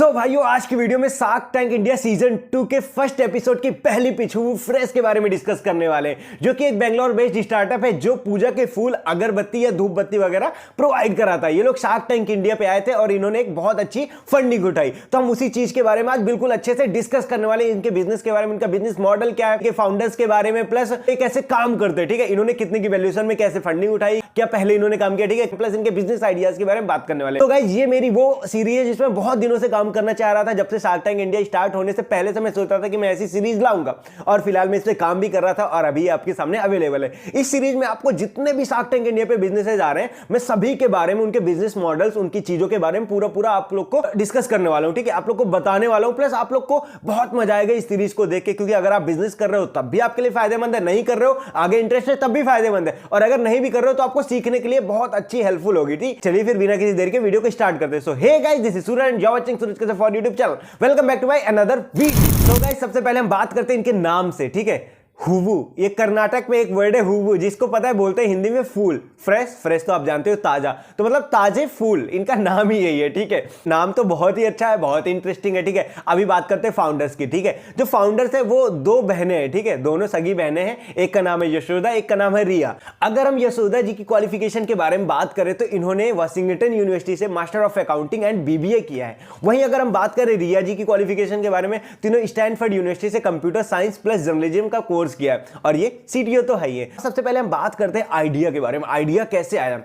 भाइयों, आज की वीडियो में शार्क टैंक इंडिया सीजन 2 के फर्स्ट एपिसोड की पहली पिच फ्रेश के बारे में डिस्कस करने वाले हैं, जो कि एक बेंगलोर बेस्ड स्टार्टअप है जो पूजा के फूल, अगरबत्ती या धूप बत्ती वगैरह प्रोवाइड कराता है। ये लोग शार्क टैंक इंडिया पे आए थे और इन्होंने एक बहुत अच्छी फंडिंग उठाई, तो हम उसी चीज के बारे में आज बिल्कुल अच्छे से डिस्कस करने वाले हैं। इनके बिजनेस के बारे में, इनका बिजनेस मॉडल क्या है, इनके फाउंडर्स के बारे में, प्लस ये कैसे काम करते हैं, ठीक है, इन्होंने कितने की वैल्यूएशन में कैसे फंडिंग उठाई, क्या पहले इन्होंने काम किया, ठीक है, प्लस इनके बिजनेस आइडियाज के बारे में बात करने वाले। तो गाइस, ये मेरी वो सीरीज है जिसमें बहुत दिनों से काम करना चाह रहा था। जब से शार्क टैंक इंडिया स्टार्ट होने से पहले से मैं सोचता था कि मैं ऐसी सीरीज लाऊंगा, और फिलहाल मैं इस पे काम भी कर रहा था और अभी आपके सामने अवेलेबल है। इस सीरीज में आपको जितने भी शार्क टैंक इंडिया पे बिजनेसेस आ रहे हैं, मैं सभी के बारे में, उनके बिजनेस मॉडल्स, उनकी चीजों के बारे में पूरा आप लोग को डिस्कस करने वाला हूं, ठीक है, आप लोग को बताने वाला हूं। प्लस आप लोग को बहुत मजा आएगा इस सीरीज को देख के, क्योंकि अगर आप बिजनेस कर रहे हो तब भी आपके लिए फायदेमंद है, नहीं कर रहे हो आगे इंटरेस्ट है तब भी फायदेमंद है, और अगर नहीं भी कर रहे हो तो आपको सीखने के लिए बहुत अच्छी हेल्पफुल होगी। ठीक, चलिए फिर बिना किसी देर के वीडियो को स्टार्ट करते हैं। So hey guys, this is Suraj and you are watching Suraj cafe for YouTube channel. Welcome back to my another video. तो गाइस, सबसे पहले हम बात करते हैं इनके नाम से, ठीक है। हुवु, ये कर्नाटक में एक वर्ड है हुवु, जिसको पता है बोलते हैं हिंदी में फूल। फ्रेश तो आप जानते हो ताजा, तो मतलब ताजे फूल, इनका नाम ही यही है, ठीक है। नाम तो बहुत ही अच्छा है, बहुत इंटरेस्टिंग है, ठीक है। अभी बात करते हैं फाउंडर्स की, ठीक है। जो फाउंडर्स है वो दो बहनें हैं, ठीक है, दोनों सगी बहनें हैं। एक का नाम है यशोदा, एक का नाम है रिया। अगर हम यशोदा जी की क्वालिफिकेशन के बारे में बात करें तो इन्होंने वाशिंगटन यूनिवर्सिटी से master of accounting and BBA किया है। वहीं अगर हम बात करें रिया जी की क्वालिफिकेशन के बारे में, तो इन्होंने स्टैनफोर्ड यूनिवर्सिटी से कंप्यूटर साइंस प्लस जर्नलिज्म का कोर्स किया है, और ये सीटीओ तो है ही है। सबसे पहले हम बात करते हैं आइडिया के बारे में, आइडिया कैसे आया।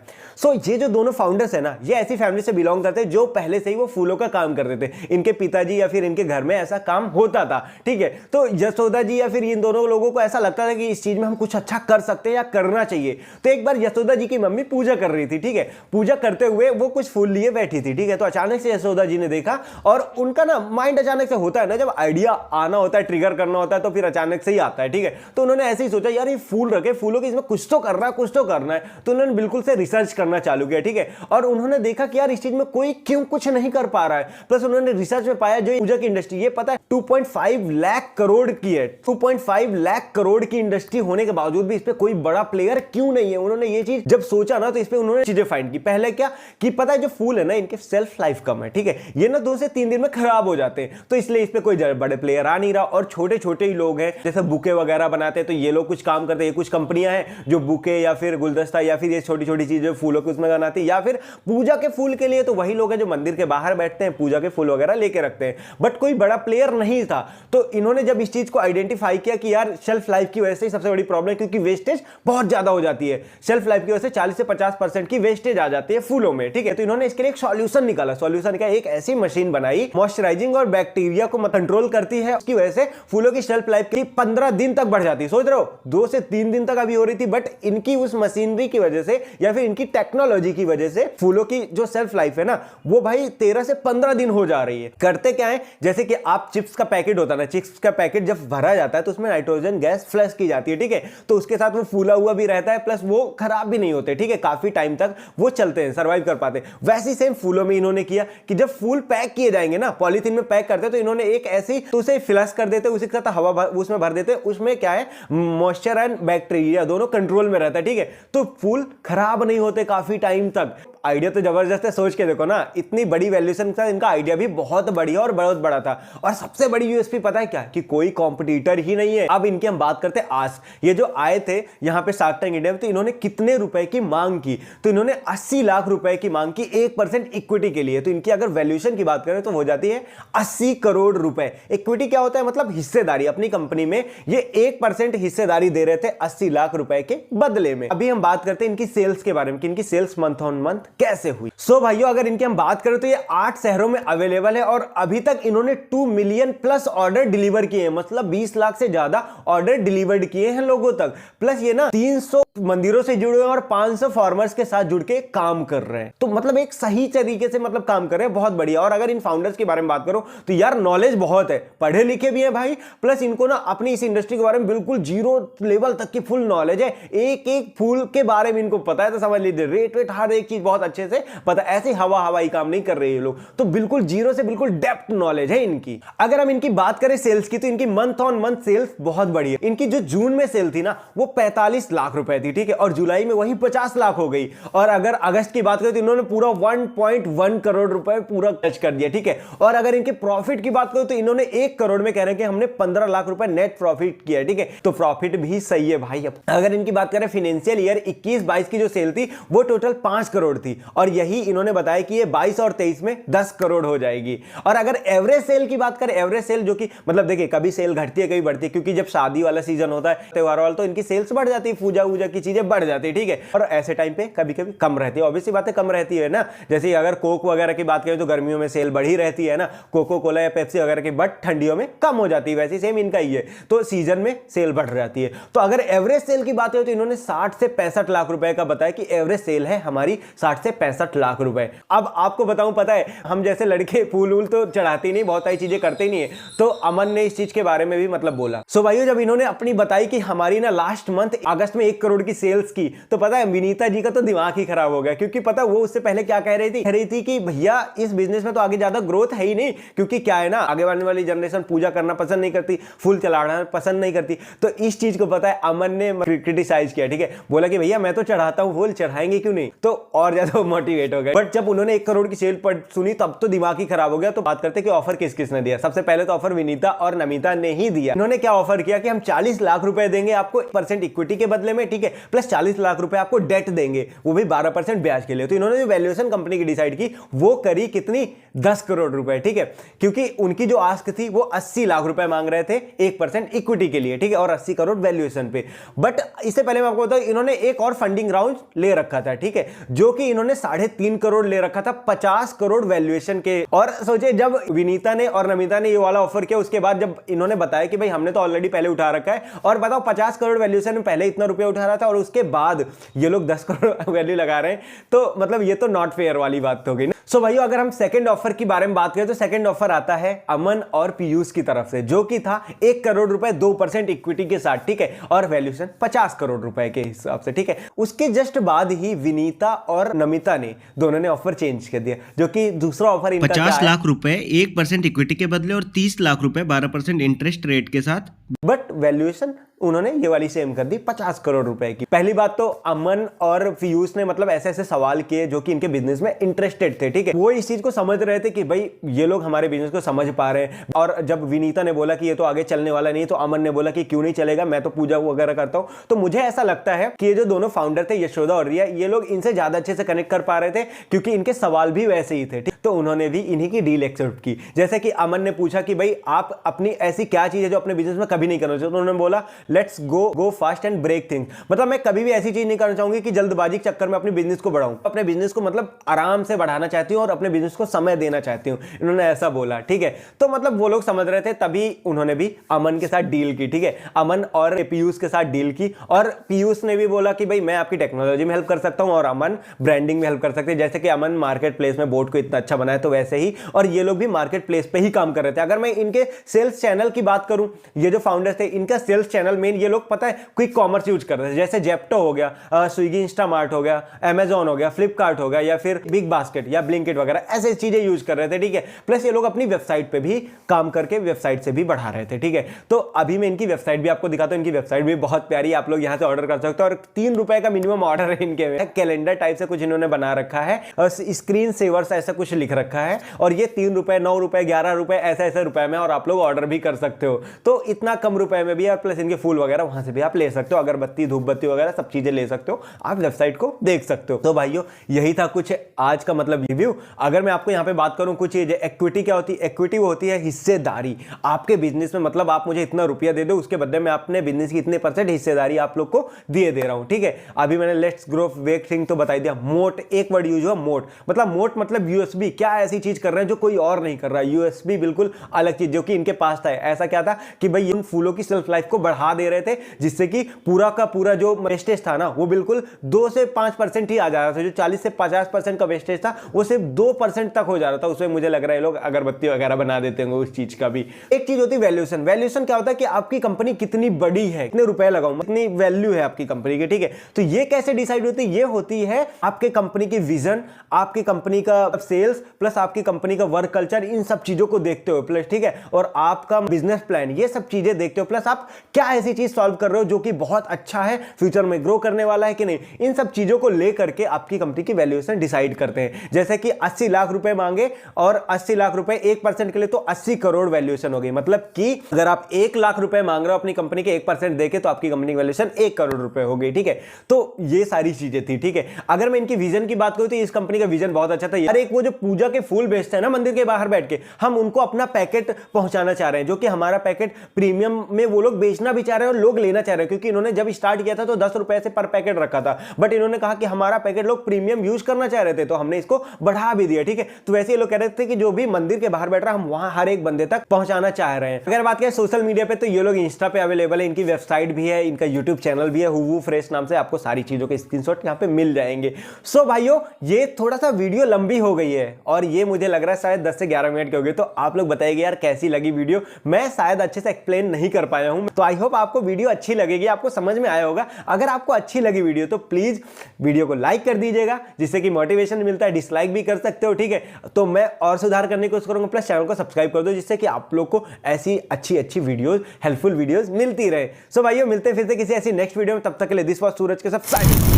ये जो दोनों फाउंडर्स है ना, ये ऐसी फैमिली से बिलोंग करते हैं जो पहले से ही वो फूलों का काम करते थे। इनके पिताजी या फिर इनके घर में ऐसा काम होता था, ठीक है। तो यशोदा जी या फिर इन दोनों लोगों को ऐसा लगता था कि इस चीज में हम कुछ अच्छा कर सकते हैं या करना चाहिए। तो एक बार यशोदा जी की मम्मी पूजा कर रही थी, ठीक है, पूजा करते हुए वो कुछ फूल लिए बैठी थी, ठीक है। तो अचानक से यशोदा जी ने देखा, और उनका ना माइंड अचानक से होता है ना, जब आइडिया आना होता है, ट्रिगर करना होता है, तो फिर अचानक से ही आता है, ठीक है। तो उन्होंने ऐसे ही सोचा, यार ये फूल रखे, फूलों के इसमें कुछ तो करना है, कुछ तो करना है। तो उन्होंने बिल्कुल से रिसर्च करना चालू किया, ठीक है। और उन्होंने देखा कि यार इस चीज में कोई क्यों कुछ नहीं कर पा रहा है। प्लस उन्होंने रिसर्च में पाया, जो पूजा की इंडस्ट्री, ये पता है 2.5 लाख करोड़ की है। 2.5 लाख करोड़ की इंडस्ट्री होने के बावजूद भी इस पे कोई बड़ा प्लेयर क्यों नहीं है। उन्होंने ये चीज जब सोचा ना, तो इस पे उन्होंने चीजें फाइंड की। पहले क्या कि पता है, जो फूल है ना, इनके सेल्फ लाइफ कम है, ठीक है, ये ना 2 से 3 दिन में खराब हो जाते हैं, तो इसलिए इस पे कोई बड़े प्लेयर आ नहीं रहा। और छोटे छोटे ही लोग हैं, जैसे बुके वगैरह बनाते हैं, तो ये लोग कुछ काम करते हैं। कुछ कंपनियां हैं जो बुके या फिर गुलदस्ता या फिर ये छोटी छोटी चीजें फूलों के उसमें बनाती है, या फिर पूजा के फूल के लिए तो वही लोग हैं जो मंदिर के बाहर बैठते हैं, पूजा के फूल वगैरह लेके रखते हैं। बट कोई बड़ा प्लेयर नहीं था। तो इन्होंने जब इस चीज को आइडेंटिफाई किया कि यार शेल्फ लाइफ की वजह से सबसे बड़ी प्रॉब्लम है, क्योंकि वेस्टेज बहुत ज्यादा हो जाती है। शेल्फ लाइफ की वजह से 40 से 50% की वेस्टेज आ जाती है फूलों में, ठीक है। तो इन्होंने इसके लिए एक सॉल्यूशन निकाला। सॉल्यूशन क्या, एक ऐसी मशीन बनाई, मॉइस्चराइजिंग और बैक्टीरिया को कंट्रोल करती है, उसकी वजह से फूलों की शेल्फ लाइफ की 15 दिन तक बढ़ जाती है। सोच रहे हो, 2 से 3 दिन तक अभी हो रही थी, बट इनकी उस मशीनरी की वजह से या फिर इनकी टेक्नोलॉजी की वजह से फूलों की जो सेल्फ लाइफ है ना, वो भाई 13 से 15 दिन हो जा रही है। करते क्या है, जैसे कि आप चिप्स का पैकेट होता है ना, चिप्स का पैकेट जब भरा जाता है तो उसमें नाइट्रोजन गैस फ्लश की जाती है, ठीक है। तो उसके साथ वो फूला हुआ भी रहता है, प्लस वो खराब भी नहीं होते, ठीक है, काफी टाइम तक वो चलते हैं, सर्वाइव कर पाते हैं। वैसे सेम फूलों में इन्होंने किया कि जब फूल पैक किए जाएंगे ना, पॉलीथीन में पैक करते हैं, तो इन्होंने एक ऐसी, तो उसे फ्लश कर देते, उसी के साथ हवा उसमें भर देते। उसमें क्या है, मॉइस्चर एंड बैक्टीरिया दोनों कंट्रोल में रहता है, ठीक है। तो फूल खराब नहीं होते काफी टाइम तक। आइडिया तो जबरदस्त है, सोच के देखो ना, इतनी बड़ी वैल्यूएशन के साथ इनका आइडिया भी बहुत बढ़िया और बहुत बड़ा था। और सबसे बड़ी यूएसपी पता है क्या, कि कोई कॉम्पिटिटर ही नहीं है। अब इनके हम बात करते हैं आज, ये जो आए थे यहाँ पे शार्क टैंक इंडिया में, तो इन्होंने कितने रुपए की मांग की, तो इन्होंने 80 लाख रुपए की मांग की 1% इक्विटी के लिए। तो इनकी अगर वैल्यूएशन की बात करें तो हो जाती है 80 करोड़ रुपए। इक्विटी क्या होता है, मतलब हिस्सेदारी, अपनी कंपनी में ये 1% हिस्सेदारी दे रहे थे 80 लाख रुपए के बदले में। अभी हम बात करते हैं इनकी सेल्स के बारे में, कि इनकी सेल्स मंथ ऑन मंथ कैसे हुई। भाइयों, अगर इनके हम बात करें तो ये 8 शहरों में अवेलेबल है, और अभी तक इन्होंने 2 मिलियन प्लस ऑर्डर डिलीवर किए हैं, मतलब 20 लाख से ज्यादा ऑर्डर डिलीवर्ड किए हैं लोगों तक। प्लस ये ना 300 मंदिरों से जुड़े हैं और 500 फार्मर्स के साथ जुड़ के काम कर रहे हैं। तो मतलब एक सही तरीके से मतलब काम कर रहे हैं, बहुत बढ़िया। और अगर इन फाउंडर्स के बारे में बात करो तो यार नॉलेज बहुत है, पढ़े लिखे भी हैं भाई, प्लस इनको ना अपनी इस इंडस्ट्री के बारे में बिल्कुल जीरो लेवल तक की फुल नॉलेज है। एक एक फूल के बारे में इनको पता है, तो समझ लीजिए रेट वेट हर एक चीज बहुत अच्छे से पता। ऐसे हवाई काम नहीं कर रहे ये लोग, तो बिल्कुल जीरो से बिल्कुल डेप्थ नॉलेज है इनकी। अगर हम इनकी बात करें सेल्स की, तो इनकी मंथ ऑन मंथ सेल्स बहुत बड़ी है। इनकी जो जून में सेल थी ना, वो 45 लाख रुपए थी। थी, ठीक है, और जुलाई में वही 50 लाख हो गई। और अगर अगस्त की बात करें तो इन्होंने पूरा 1.1 करोड़ रुपए पूरा टच कर दिया, ठीक है। और अगर इनके प्रॉफिट की बात करें तो इन्होंने 1 करोड़ में कह रहे हैं कि हमने 15 लाख रुपए नेट प्रॉफिट किया, ठीक है। तो प्रॉफिट भी सही है भाई। अगर इनकी बात करें फाइनेंशियल ईयर 21-22 की जो सेल थी वो टोटल 5 करोड़ थी, और यही इन्होंने बताया कि ये 22 और 23 में 10 करोड़ हो जाएगी। और अगर एवरेज सेल की बात करें, एवरेज सेल जो कि मतलब देखिए कभी सेल घटती है कभी बढ़ती है, क्योंकि जब शादी वाला सीजन होता है, त्योहार वाला, तो इनकी सेल्स बढ़ जाती है, पूजा वूजा की चीजें बढ़ जाती है, ठीक है। और ऐसे टाइम पे कभी कभी कम रहती है, ऑब्वियसली बात है कम रहती है ना। जैसे अगर कोक वगैरह की बात करें तो गर्मियों में सेल बढ़ी रहती है ना, कोको कोला या पेप्सी वगैरह की, बट ठंडियों में कम हो जाती है। वैसे सेम इनका ही है, तो सीजन में सेल बढ़ जाती है। तो अगर एवरेज सेल की बात हो तो इन्होंने 60 से 65 लाख रुपए का बताया कि एवरेज सेल है हमारी 60 से 65 लाख रुपए। अब आपको बताऊं, पता है हम जैसे लड़के फूल वूल तो चढ़ाते नहीं, बहुत सारी चीजें करते नहीं है, तो अमन ने इस चीज के बारे में भी मतलब बोला। सो भाइयों, जब इन्होंने अपनी बताई कि हमारी ना लास्ट मंथ अगस्त में 1 करोड़ की सेल्स की, तो पता है विनीता जी का तो दिमाग ही खराब हो गया। क्योंकि पता वो उससे पहले क्या कह रही थी कि भैया इस बिजनेस में तो आगे ज्यादा ग्रोथ है ही नहीं, क्योंकि क्या है ना, आगे आने वाली जनरेशन पूजा करना पसंद नहीं करती, फूल चढ़ाना पसंद नहीं करती। तो इस चीज को पता है अमन ने क्रिटिसाइज किया, ठीक है, बोला कि भैया मैं तो चढ़ाता हूं, फूल चढ़ाएंगे क्यों नहीं। तो और ज्यादा मोटिवेट हो गए। बट जब उन्होंने 1 करोड़ की सेल पर सुनी तब तो दिमाग ही खराब हो गया। तो बात करते कि ऑफर किस किसने दिया। सबसे पहले तो ऑफर विनीता और नमिता ने ही दिया। इन्होंने क्या ऑफर किया कि हम 40 लाख रुपए देंगे आपको % इक्विटी के बदले में, ठीक है, प्लस 40 लाख रुपए आपको डेट देंगे, वो भी 12% ब्याज के लिए। तो इन्होंने जो वैल्यूएशन कंपनी की डिसाइड की वो करी कितनी, 10 करोड़ रुपए, ठीक है, क्योंकि उनकी जो आस्क थी वो 80 लाख रुपए मांग रहे थे 1% इक्विटी के लिए, ठीक है, और 80 करोड़ वैल्यूएशन पे। बट इससे पहले मैं आपको बताऊं, इन्होंने एक और फंडिंग राउंड ले रखा था, ठीक है, जो कि इन्होंने 3.5 करोड़ ले रखा था 50 करोड़ वैल्यूएशन के। और सोचे जब विनीता ने और नमिता ने ये वाला ऑफर किया, उसके बाद जब इन्होंने बताया कि भाई हमने तो ऑलरेडी पहले उठा रखा है, और बताओ 50 करोड़ वैल्यूएशन में पहले इतना रुपया उठा रहा था और उसके बाद ये लोग 10 करोड़ वैल्यू लगा रहे हैं, तो मतलब ये तो नॉट फेयर वाली बात हो गई ना। सो भाइयों, अगर हम सेकंड ऑफर की बारे में बात करें तो सेकंड ऑफर आता है अमन और पीयूष की तरफ से, जो कि था 1 करोड़ रुपए 2% इक्विटी के साथ, ठीक है, और वैल्यूएशन 50 करोड़ रुपए के हिसाब से, ठीक है। उसके जस्ट बाद ही विनीता और नमिता ने दोनों ने ऑफर चेंज कर दिया, जो कि दूसरा ऑफर इनका 50 लाख रुपए 1% इक्विटी के बदले और 30 लाख रुपए 12% इंटरेस्ट रेट के साथ, बट वैल्यूएशन उन्होंने ये वाली सेम कर दी 50 करोड़ रुपए की। पहली बात तो अमन और पीयूष ने मतलब ऐसे ऐसे सवाल किए जो कि इनके बिजनेस में इंटरेस्टेड थे, ठीक है, वो इस चीज को समझ रहे थे कि भाई ये लोग हमारे बिजनेस को समझ पा रहे हैं। और जब विनीता ने बोला कि ये तो आगे चलने वाला नहीं, तो अमन ने बोला कि क्यों नहीं चलेगा, मैं तो पूजा वगैरह करता हूं। तो मुझे ऐसा लगता है कि ये जो दोनों फाउंडर थे, यशोदा और रिया, ये लोग इनसे ज्यादा अच्छे से कनेक्ट कर पा रहे थे, क्योंकि इनके सवाल भी वैसे ही थे, तो उन्होंने भी इन्हीं की डील एक्सेप्ट की। जैसे कि अमन ने पूछा कि भाई आप अपनी ऐसी क्या चीज है जो अपने बिजनेस में कभी नहीं करना चाहते, तो उन्होंने बोला let's go fast and break things. मतलब मैं कभी भी ऐसी चीज नहीं करना चाहूंगी कि जल्दबाजी के चक्कर में अपने बिजनेस को बढ़ाऊं, अपने बिजनेस को मतलब आराम से बढ़ाना चाहती हूं और अपने बिजनेस को समय देना चाहती हूं, इन्होंने ऐसा बोला, ठीक है। तो मतलब वो लोग समझ रहे थे, तभी उन्होंने भी अमन के साथ डील की, ठीक है, अमन और पीयूष के साथ डील की। और पीयूष ने भी बोला कि भाई मैं आपकी टेक्नोलॉजी में हेल्प कर सकता हूं और अमन ब्रांडिंग में हेल्प कर सकते हैं। जैसे कि अमन मार्केट प्लेस में बोर्ड को इतना अच्छा बनाया, तो वैसे ही और ये लोग भी मार्केट प्लेस पे ही काम कर रहे थे। अगर मैं इनके सेल्स चैनल की बात करूं, ये जो फाउंडर्स थे इनका सेल्स चैनल मेन ये लोग पता है क्विक कॉमर्स यूज कर रहे थे, जैसे जेप्टो हो गया, स्विगी इंस्टामार्ट हो गया, अमेजॉन हो गया, फ्लिपकार्ट हो गया, या फिर बिग बास्केट या ब्लिंकिट वगैरह ऐसे चीजें यूज कर रहे थे, ठीक है। प्लस ये लोग अपनी वेबसाइट पे भी काम करके वेबसाइट से भी बढ़ा रहे थे, ठीक है। तो अभी मैं इनकी वेबसाइट भी आपको दिखाता हूं, इनकी वेबसाइट भी बहुत प्यारी है, आप लोग यहां से ऑर्डर कर सकते हो। और 3 रुपए का मिनिमम ऑर्डर है इनके में, कैलेंडर टाइप से कुछ इन्होंने बना रखा है और स्क्रीन सेवर्स ऐसा कुछ लिख रखा है, और ये 3 रुपए 9 रुपए 11 रुपए ऐसे रुपए में, और आप लोग ऑर्डर भी कर सकते हो। तो इतना कम रुपए में भी, और प्लस इनके फूल वगैरह वहां से भी आप ले सकते हो, अगरबत्ती धूपबत्ती वगैरह सब चीजें ले सकते हो, आप वेबसाइट को देख सकते हो। तो भाइयों यही था कुछ आज का मतलब रिव्यू। अगर मैं आपको यहां पे बात करूं कुछ चीज, एक्विटी क्या होती है? एक्विटी वो होती है हिस्सेदारी आपके बिजनेस में, मतलब आप मुझे इतना रुपया दे दो, उसके बदले में अपने बिजनेस की इतने % हिस्सेदारी आप लोग को दिए दे रहा हूं, ठीक है। अभी मैंने लेट्स ग्रो वेक थिंग तो बता दिया। मोट, एक वर्ड यूज हुआ मोट, मोट मतलब यूएसबी, क्या ऐसी चीज कर रहे हैं जो कोई और नहीं कर रहा है, यूएसबी बिल्कुल अलग चीज जो कि इनके पास था। ऐसा क्या था कि भाई इन फूलों की सेल्फ लाइफ को बढ़ा दे रहे थे, जिससे कि पूरा का पूरा जो वेस्टेज था ना वो बिल्कुल 2 से 5% ही आ जा रहा था। जो 40 से 50% का वेस्टेज था वो सिर्फ 2% तक हो जा रहा था। उसमें मुझे लग रहा है लोग अगरबत्ती वगैरह बना देते होंगे उस चीज का भी। एक चीज होती है वैल्यूएशन। वैल्यूएशन क्या होता है कि आपकी कंपनी कितनी बड़ी है, कितने रुपए लगाऊं, कितनी वैल्यू है आपकी कंपनी की, ठीक है। तो ये कैसे डिसाइड होती है? ये होती है आपके कंपनी की विजन, आपकी कंपनी का सेल्स, प्लस आपकी कंपनी का वर्क कल्चर, इन सब चीजों को देखते हो प्लस, ठीक है, और आपका बिजनेस प्लान, ये सब चीजें देखते हो, प्लस आप क्या ऐसी ऐसी चीज सॉल्व कर रहे हो जो कि बहुत अच्छा है, फ्यूचर में ग्रो करने वाला है कि नहीं, इन सब चीजों को लेकर के आपकी कंपनी की वैल्यूएशन डिसाइड करते हैं। जैसे कि 80 लाख रुपए मांगे और 80 लाख रुपए 1% के लिए तो 80 करोड़ वैल्यूएशन हो गई। मतलब कि अगर आप 1 लाख रुपए मांग रहे हो अपनी कंपनी के 1% देके तो आपकी कंपनी की वैल्यूएशन 1 करोड़ रुपए हो गई। ठीक है, तो ये सारी चीजें थी। ठीक है, अगर मैं इनकी विजन की बात करूं तो इस कंपनी का विजन बहुत अच्छा था यार। एक वो जो पूजा के फूल बेचते हैं ना मंदिर के बाहर बैठ के, हम उनको अपना पैकेट पहुंचाना चाह रहे हैं, जो कि हमारा पैकेट प्रीमियम में वो लोग बेचना भी चाह रहे हैं और लोग लेना चाह रहे हैं। क्योंकि इन्होंने जब स्टार्ट किया था तो 10 रुपए से पर पैकेट रखा था, बट इन्होंने कहा कि हमारा पैकेट लोग प्रीमियम यूज करना चाह रहे थे तो हमने इसको बढ़ा भी दिया। ठीक है, तो वैसे ये लोग कह रहे थे कि जो भी मंदिर के बाहर बैठ रहा है हम वहां हर एक बंदे तक पहुंचाना चाह रहे हैं। अगर बात करें सोशल मीडिया पे तो ये लोग इंस्टा पे अवेलेबल है, इनकी वेबसाइट भी है, इनका यूट्यूब चैनल भी है, हुवू फ्रेश नाम से। आपको सारी चीजों के स्क्रीनशॉट यहाँ पे मिल जाएंगे। सो भाइयों, ये थोड़ा सा वीडियो लंबी हो गई है और ये मुझे लग रहा है शायद 10 से 11 मिनट की होगी। तो आप लोग बताइए यार कैसी लगी वीडियो। मैं शायद अच्छे से एक्सप्लेन नहीं कर पाया हूं, तो आई होप आपको वीडियो अच्छी लगेगी, आपको समझ में आया होगा। अगर आपको अच्छी लगी वीडियो तो प्लीज वीडियो को लाइक कर दीजिएगा, जिससे कि मोटिवेशन मिलता है। डिसलाइक भी कर सकते हो, ठीक है, तो मैं और सुधार करने की कोशिश करूंगा। प्लस चैनल को सब्सक्राइब कर दो, जिससे कि आप लोग को ऐसी अच्छी अच्छी वीडियोस, हेल्पफुल वीडियोस मिलती रहे। सो भाइयों, मिलते फिर से किसी ऐसी नेक्स्ट वीडियो में। तब तक के लिए दिस वाज सूरज के साथ।